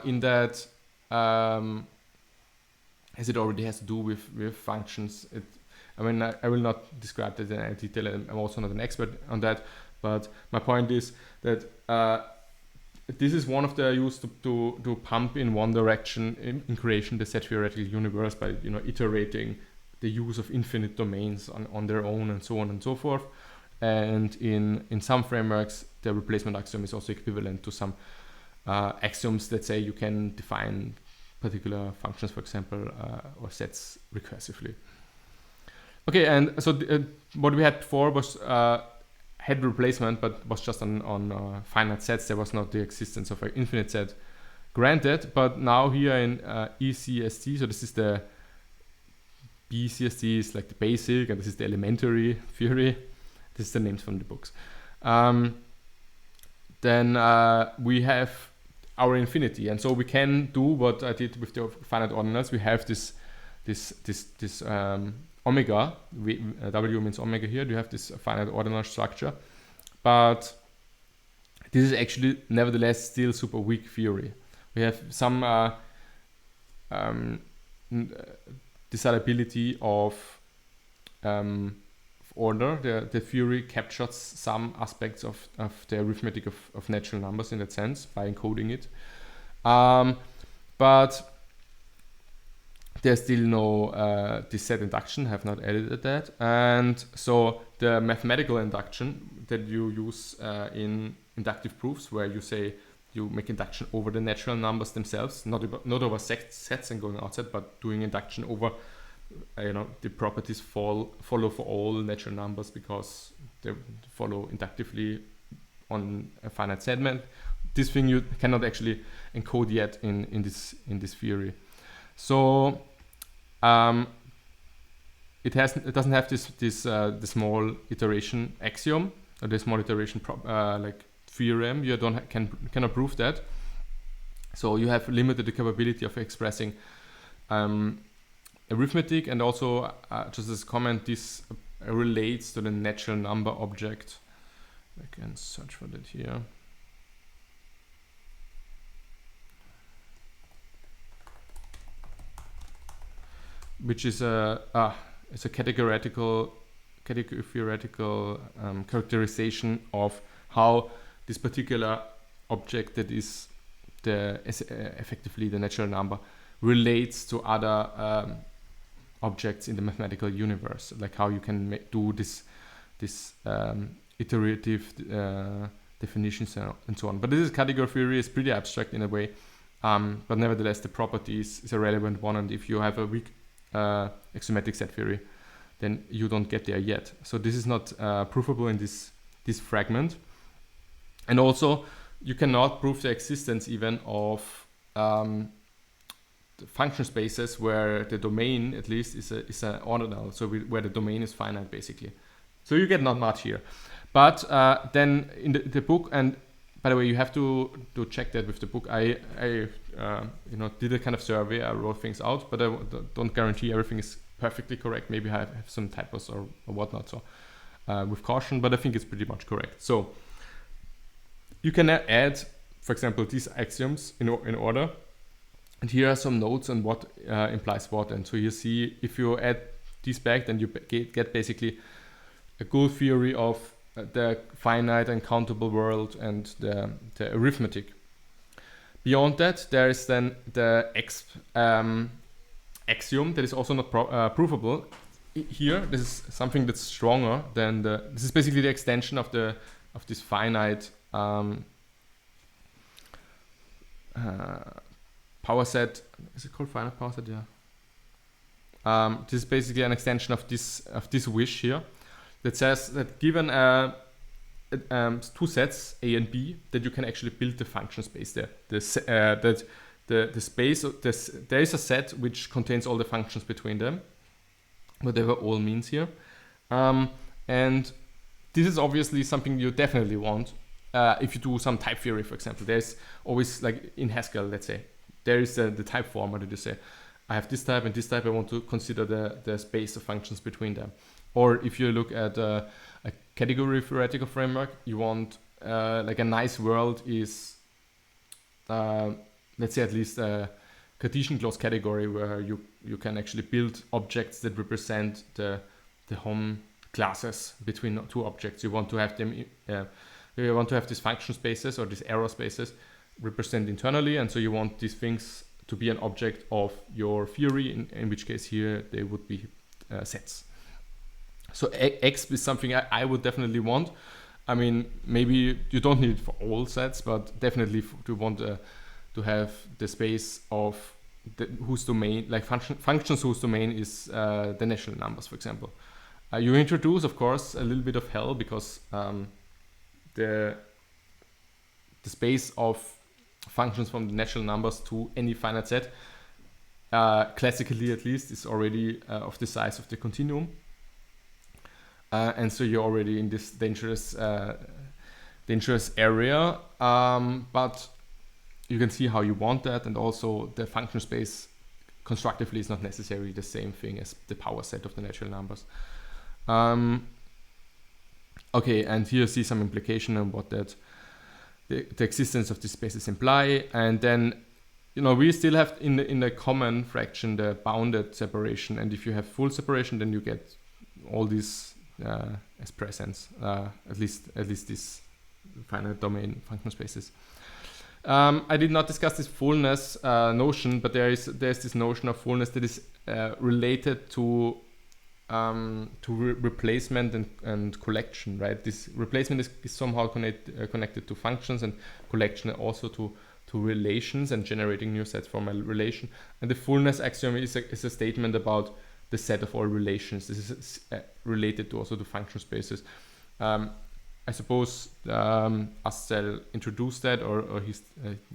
in that, as it already has to do with functions. I mean, I will not describe that in any detail. I'm also not an expert on that, but my point is that this is one of the use to pump in one direction in creation the set theoretical universe by iterating the use of infinite domains on their own and so on and so forth. And in some frameworks, the replacement axiom is also equivalent to some axioms that say you can define particular functions, for example, or sets recursively. Okay, and so what we had before was had replacement, but was just on finite sets. There was not the existence of an infinite set granted. But now here in ECST, so this is the BCST is like the basic, and this is the elementary theory. This is the names from the books. Then we have our infinity, and so we can do what I did with the finite ordinals. We have this omega. W means omega here. You have this finite ordinal structure, but this is actually nevertheless still super weak theory. We have some decidability of order. The theory captures some aspects of the arithmetic of natural numbers in that sense by encoding it. But there's still no this set induction, have not edited that. And so the mathematical induction that you use in inductive proofs, where you say you make induction over the natural numbers themselves, not over sets and going outside, but doing induction over the properties follow for all natural numbers because they follow inductively on a finite segment. This thing you cannot actually encode yet in this theory. So it doesn't have this the small iteration axiom or the small iteration like theorem. You cannot prove that. So you have limited the capability of expressing arithmetic, and also just as a comment, this relates to the natural number object. I can search for that here. Which is it's a categorical characterization of how this particular object that is effectively the natural number relates to other objects in the mathematical universe, like how you can do this iterative definitions and so on. But this is category theory, is pretty abstract in a way, but nevertheless the property is a relevant one, and if you have a weak axiomatic set theory, then you don't get there yet. So this is not provable in this fragment. And also you cannot prove the existence even of function spaces where the domain at least is an ordinal, so where the domain is finite basically. So you get not much here. But then in the book, and by the way, you have to check that with the book. I did a kind of survey. I wrote things out, but I don't guarantee everything is perfectly correct. Maybe I have some typos or whatnot. So with caution, but I think it's pretty much correct. So you can add, for example, these axioms in order. And here are some notes on what implies what. And so you see, if you add these back, then you get basically a good theory of the finite and countable world and the arithmetic. Beyond that, there is then the axiom that is also not provable. Here, this is something that's stronger than this is basically the extension of this finite power set. Is it called finite power set? Yeah. This is basically an extension of this wish here, that says that given two sets A and B, that you can actually build the function space there. The space there is a set which contains all the functions between them, whatever all means here, and this is obviously something you definitely want if you do some type theory, for example. There's always, like in Haskell, let's say, there is the type form. What did you say? I have this type and this type, I want to consider the space of functions between them. Or if you look at a category theoretical framework, you want like a nice world is, let's say at least a Cartesian closed category where you can actually build objects that represent the home classes between two objects. You want to have them, you want to have these function spaces or these error spaces represent internally, and so you want these things to be an object of your theory, in which case here they would be sets. So X is something I would definitely want. I mean, maybe you don't need it for all sets, but definitely to want to have the space of whose domain, like functions whose domain is the natural numbers, for example. You introduce, of course, a little bit of hell because the space of functions from the natural numbers to any finite set, classically at least, is already of the size of the continuum. And so you're already in this dangerous area, but you can see how you want that, and also the function space constructively is not necessarily the same thing as the power set of the natural numbers. Okay, and here you see some implication on what that the existence of these spaces imply, and then we still have in the common fraction the bounded separation, and if you have full separation, then you get all these as presents, at least this finite domain function spaces. I did not discuss this fullness notion, but there's this notion of fullness that is related to replacement and collection, right? This replacement is somehow connected to functions, and collection also to relations and generating new sets from a relation. And the fullness axiom is a statement about the set of all relations. This is related to also to function spaces. I suppose Astel introduced that, or his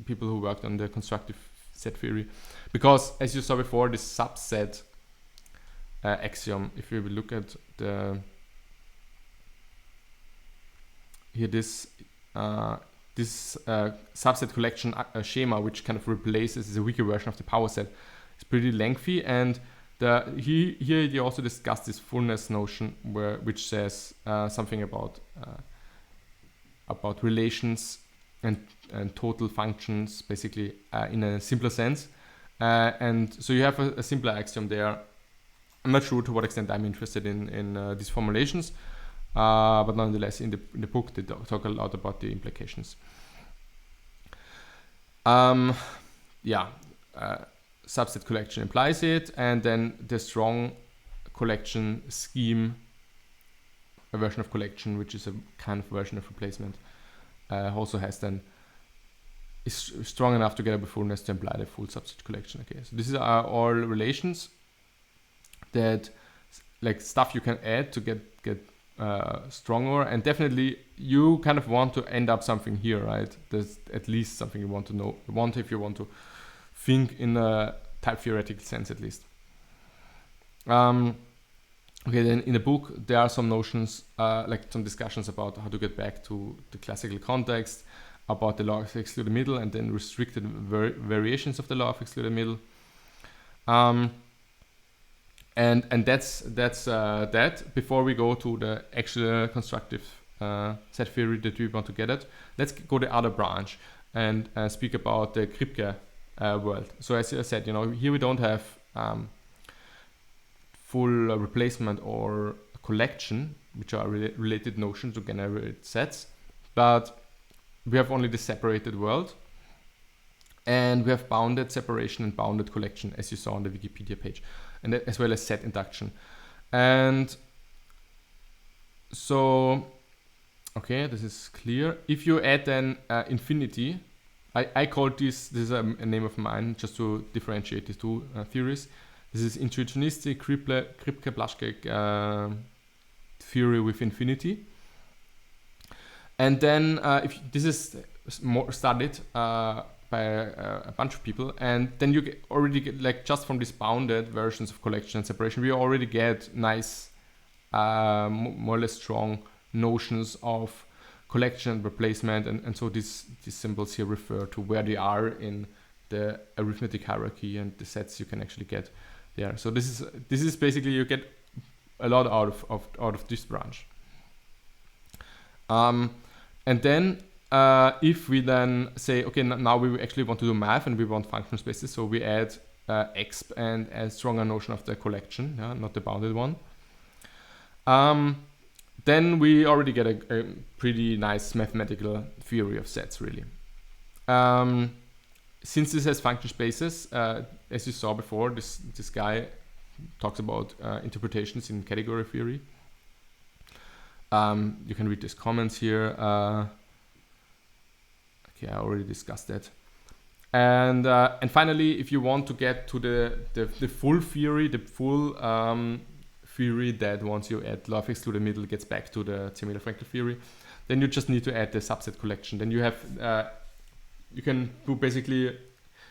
people who worked on the constructive set theory, because as you saw before, this subset axiom, if you will look at this subset collection schema, which kind of replaces is a weaker version of the power set, is pretty lengthy, and here they also discussed this fullness notion, which says something about relations and total functions, basically in a simpler sense, and so you have a simpler axiom there. I'm not sure to what extent I'm interested in these formulations, but nonetheless, in the book they talk a lot about the implications. Subset collection implies it, and then the strong collection scheme, a version of collection, which is a kind of version of replacement, also is strong enough to get a fullness to imply the full subset collection. Okay, so this is all relations that, like, stuff you can add to get stronger, and definitely you kind of want to end up something here, right? There's at least something you want to know. If you want to think in a type theoretical sense, at least. Okay, then in the book there are some notions, like some discussions about how to get back to the classical context, about the law of excluded middle, and then restricted variations of the law of excluded middle. And that's that. Before we go to the actual constructive set theory that we want to get at, let's go the other branch and speak about the Kripke world. So as I said, here we don't have full replacement or collection, which are related notions to generate sets, but we have only the separated world, and we have bounded separation and bounded collection, as you saw on the Wikipedia page, and as well as set induction. And so, okay, this is clear. If you add then infinity, I call this is a name of mine just to differentiate these two theories. This is intuitionistic Kripke-Blaszczak theory with infinity. And then if this is more studied by a bunch of people, and then you already get, like, just from these bounded versions of collection and separation, we already get nice, more or less strong notions of collection and replacement, and so these symbols here refer to where they are in the arithmetic hierarchy and the sets you can actually get there. So this is basically, you get a lot out of this branch. And then if we then say, okay, now we actually want to do math and we want function spaces, so we add exp and a stronger notion of the collection, not the bounded one. Then we already get a pretty nice mathematical theory of sets, really. Since this has function spaces, as you saw before, this guy talks about interpretations in category theory. You can read these comments here. Okay, I already discussed that. And finally, if you want to get to the full theory, the full theory that once you add log x to the middle gets back to the Zermelo-Fraenkel theory, then you just need to add the subset collection. Then you have you can do basically,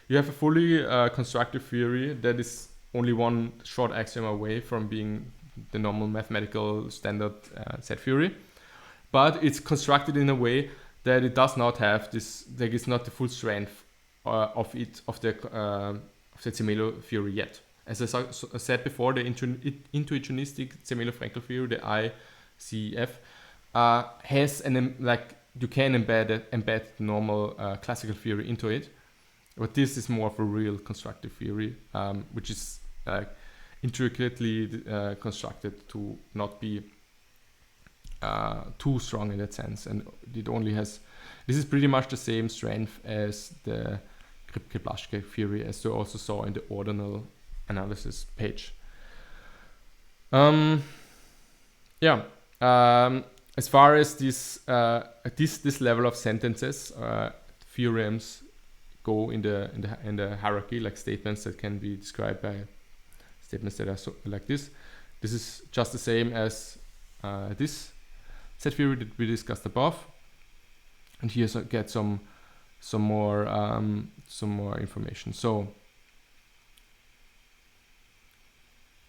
you have a fully constructive theory that is only one short axiom away from being the normal mathematical standard set theory, but it's constructed in a way that it does not have this, there is not the full strength of the Zermelo theory yet. As I said before, the intuitionistic Zermelo-Fraenkel theory, the ICF, has you can embed normal classical theory into it, but this is more of a real constructive theory, which is intricately constructed to not be too strong in that sense, and it only has, this is pretty much the same strength as the Nikolaj-K theory, as you also saw in the ordinal analysis page. As far as this level of sentences, theorems go in the hierarchy, like statements that can be described by statements that are like this. This is just the same as this set theory that we discussed above, and here get some more information. So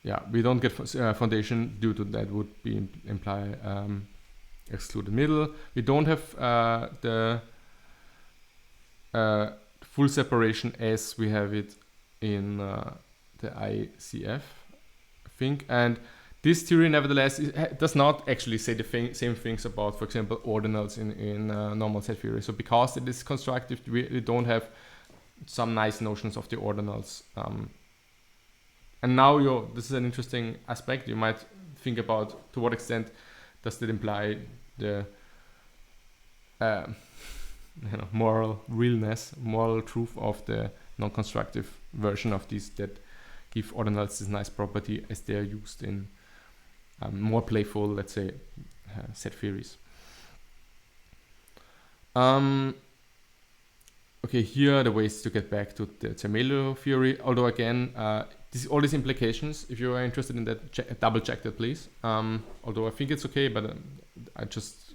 yeah, we don't get foundation due to that would be imply exclude the middle. We don't have the full separation as we have it in the ICF, I think. And this theory, nevertheless, does not actually say the same things about, for example, ordinals in normal set theory. So because it is constructive, we don't have some nice notions of the ordinals. And now this is an interesting aspect. You might think about to what extent does that imply the moral realness, moral truth of the non-constructive version of these that give ordinals this nice property as they are used in more playful, let's say, set theories. Okay, here are the ways to get back to the Zermelo theory. Although again, all these implications, if you are interested in that, double check that, please. Although I think it's okay, but I just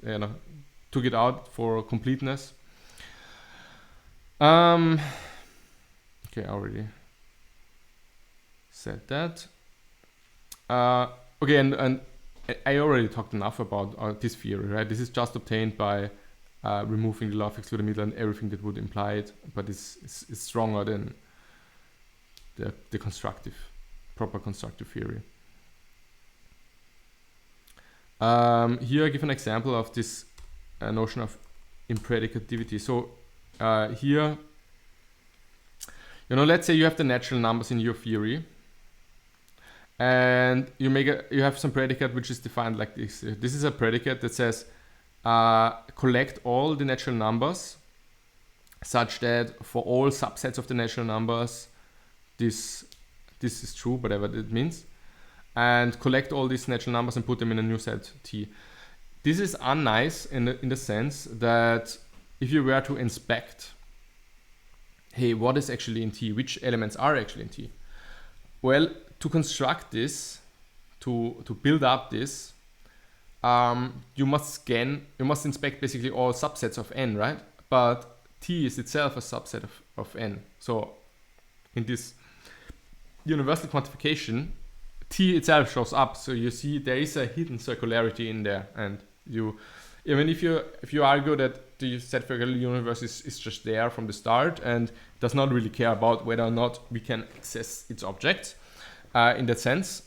took it out for completeness. Okay, I already said that. Okay, and I already talked enough about this theory, right? This is just obtained by removing the log x to the middle and everything that would imply it, but it's stronger than the proper constructive theory. Here I give an example of this notion of impredicativity. So here, let's say you have the natural numbers in your theory, and you have some predicate which is defined like this. This is a predicate that says collect all the natural numbers such that for all subsets of the natural numbers this is true, whatever that means, and collect all these natural numbers and put them in a new set T. This is unnice in the sense that if you were to inspect, hey, what is actually in T, which elements are actually in T? Well, to construct this, to build up this, you must inspect basically all subsets of n, right? But T is itself a subset of n. So in this universal quantification, T itself shows up. So you see there is a hidden circularity in there, and even if you argue that the set theoretical universe is just there from the start and does not really care about whether or not we can access its objects, in that sense,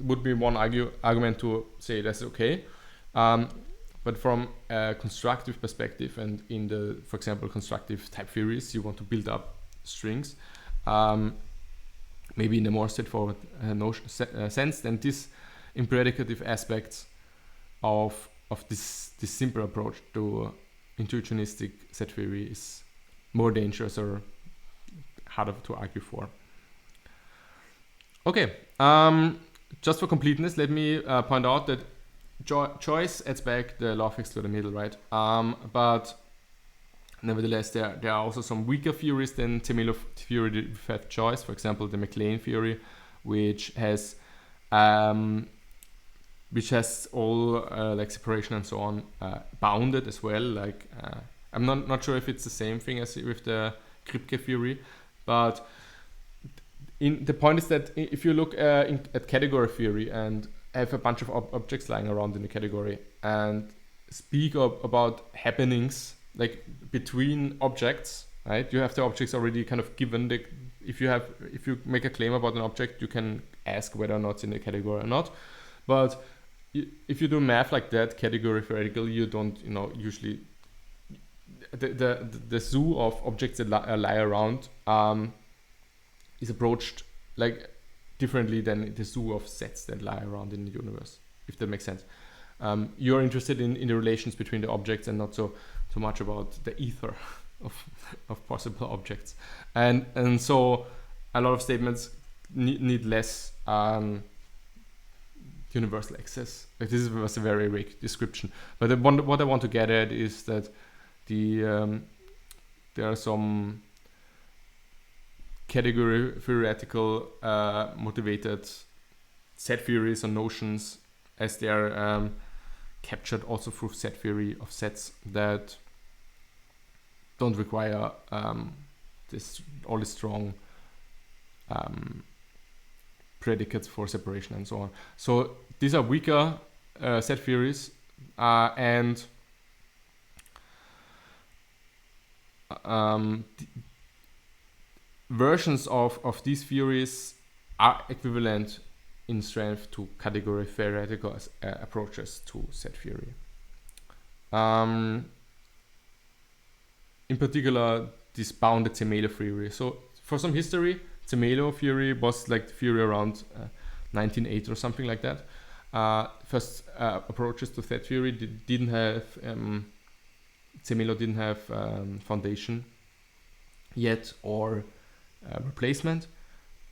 would be one argument to say that's okay. But from a constructive perspective, and in the, for example, constructive type theories, you want to build up strings, maybe in a more straightforward sense, then this impredicative aspects of this simple approach to intuitionistic set theory is more dangerous or harder to argue for. Okay, just for completeness, let me point out that choice adds back the law of x to the middle, right? But nevertheless, there are also some weaker theories than Zermelo theory with have choice. For example, the MacLane theory, which has all like separation and so on bounded as well. Like I'm not sure if it's the same thing as with the Kripke theory, but the point is that if you look at category theory and have a bunch of objects lying around in the category and speak about happenings like between objects, right? You have the objects already kind of given. If you make a claim about an object, you can ask whether or not it's in the category or not. But if you do math like that, category theoretical, you don't, usually the zoo of objects that lie around is approached like differently than the zoo of sets that lie around in the universe, if that makes sense. You're interested in the relations between the objects and not so much about the ether of possible objects. And so a lot of statements need less universal access. Like this was a very vague description. But what I want to get at is that there are some category theoretical motivated set theories or notions as they are captured also through set theory of sets that don't require all the strong predicates for separation and so on. So these are weaker set theories and versions of these theories are equivalent in strength to category theoretical approaches to set theory. In particular, this bounded Zermelo theory. So for some history, Zermelo theory was like the theory around 1908 or something like that. First approaches to set theory didn't have Zermelo didn't have foundation yet or replacement,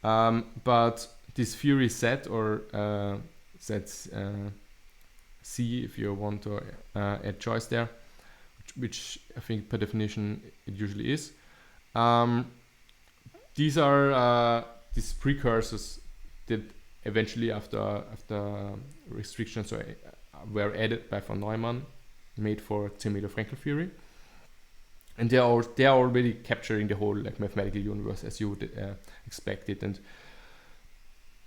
but this theory set or sets C if you want to add choice there, which I think per definition it usually is. These are these precursors that eventually after restrictions were added by von Neumann, made for Zermelo-Fraenkel theory. And they are already capturing the whole like mathematical universe as you would expect it. And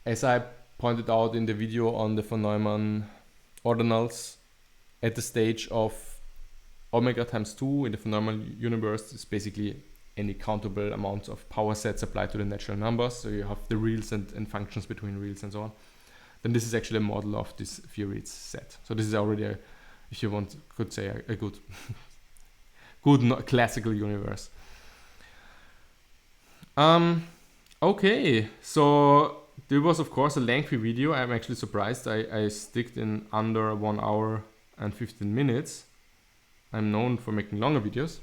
as I pointed out in the video on the von Neumann ordinals, at the stage of omega times 2 in the von Neumann universe is basically any countable amounts of power sets applied to the natural numbers. So you have the reals and functions between reals and so on. Then this is actually a model of this theory set. So this is already, if you want, could say a good classical universe. Okay, so there was of course a lengthy video. I'm actually surprised I sticked in under 1 hour and 15 minutes. I'm known for making longer videos.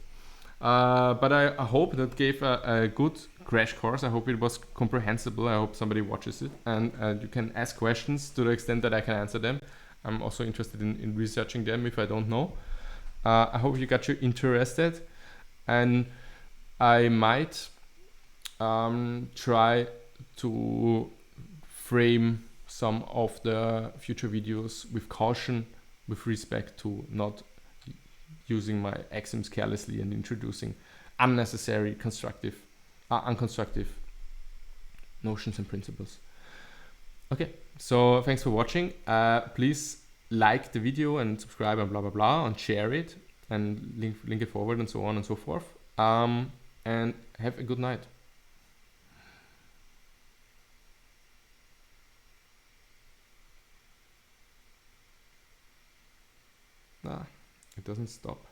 But I hope that gave a good crash course. I hope it was comprehensible. I hope somebody watches it and you can ask questions to the extent that I can answer them. I'm also interested in researching them if I don't know. I hope you got you interested, and I might try to frame some of the future videos with caution with respect to not using my axioms carelessly and introducing unnecessary unconstructive notions and principles. Okay, so thanks for watching. Please like the video and subscribe and blah blah blah, and share it and link it forward and so on and so forth. And have a good night. It doesn't stop.